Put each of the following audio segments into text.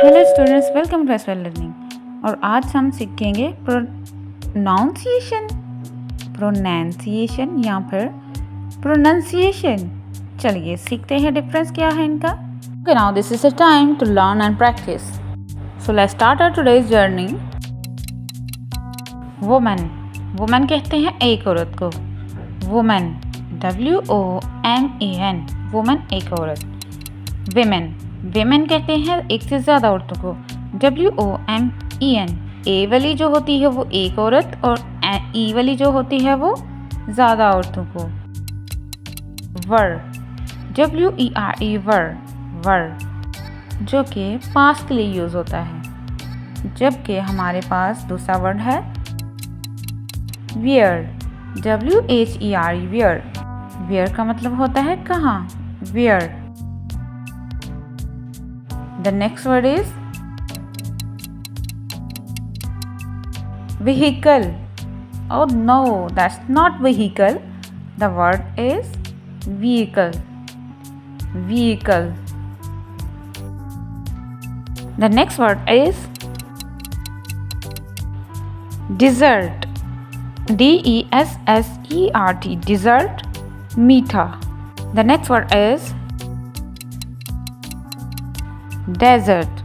Hello students, welcome to एसवेल learning. और आज हम सीखेंगे प्रोनाउंसिएशन या फिर प्रोनंसिएशन। चलिए सीखते हैं डिफरेंस क्या है इनका। Okay, now this is a time to learn and practice. So let's start our today's journey. Woman कहते हैं एक औरत को। वुमन, WOMAN, वुमन एक औरत। विमेन कहते हैं एक से ज़्यादा औरतों को। WOMEN, ए वाली जो होती है वो एक औरत और ई वाली जो होती है वो ज़्यादा औरतों को। वर, WERE, वर, जो कि पास्ट के लिए यूज़ होता है। जबकि हमारे पास दूसरा वर्ड है वियर, WHERE, वियर। वियर का मतलब होता है कहाँ, wear. The next word is vehicle. Oh no, that's not vehicle. The word is vehicle. Vehicle. The next word is dessert. DESSERT, dessert, मीठा. The next word is desert,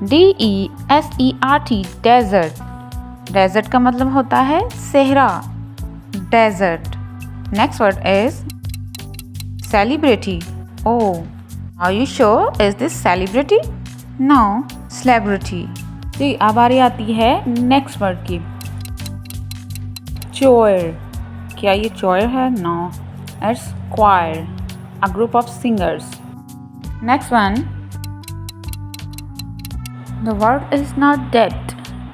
DESERT, desert. Desert का मतलब होता है सहरा, desert. Next word is celebrity. Oh, are you sure, is this celebrity? No, celebrity. जी, अब बारी आती है नेक्स्ट वर्ड की। चोयर, क्या ये चोयर है? No, it's choir, a group of singers. Next one, the word is not debt,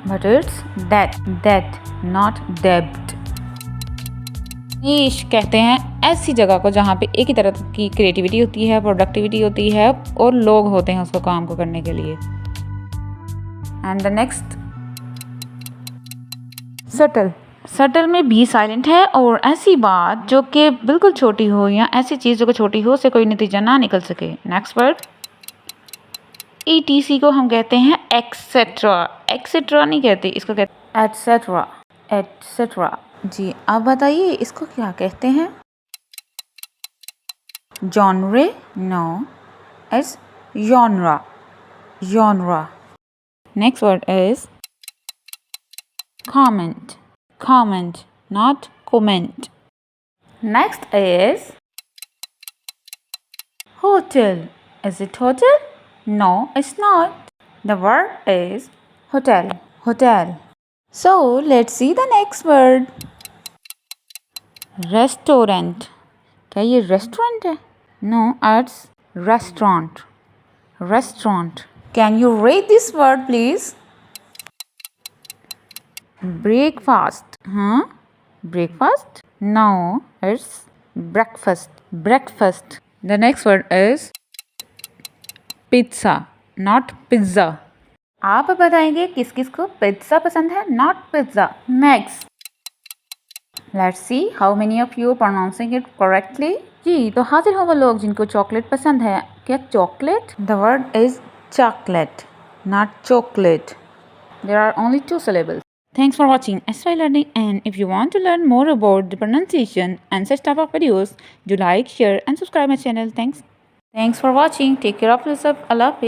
but it's debt, not debt. नीश कहते हैं ऐसी जगह को जहाँ पे एक ही तरह की क्रिएटिविटी होती है, प्रोडक्टिविटी होती है और लोग होते हैं उसको काम को करने के लिए। And the next, subtle. Subtle में बी साइलेंट है और ऐसी बात जो कि बिल्कुल छोटी हो या ऐसी चीज़ जो कि छोटी हो से कोई नतीजा ना निकल सके। नेक्स्ट वर्ड, ETC को हम कहते हैं एक्सेट्रा। एक्सेट्रा नहीं कहते, इसको कहते हैं एटसेट्रा, एटसेट्रा। जी, आप बताइए इसको क्या कहते हैं? Genre? No, it's genre, genre. Next word is comment, comment, not comment. Next is hotel. Is it hotel? No, it's not. The word is hotel, hotel. So, let's see the next word. Restaurant. क्या ये restaurant है? No, it's restaurant, restaurant. Can you read this word, please? Breakfast. Huh? Breakfast? No, it's breakfast, breakfast. The next word is pizza, not pizza. आप बताएंगे किस किस को pizza पसंद है, not pizza. Next, let's see how many of you pronouncing it correctly. जी, तो हाजिर हो वो लोग जिनको चॉकलेट पसंद है। क्या chocolate? The word is chocolate, not chocolate. There are only 2 syllables. Thanks for watching SY Learning, and if you want to learn more about the pronunciation and such type of videos, do like, share and subscribe my channel. Thanks for watching. Take care of yourself. Allah Hafiz.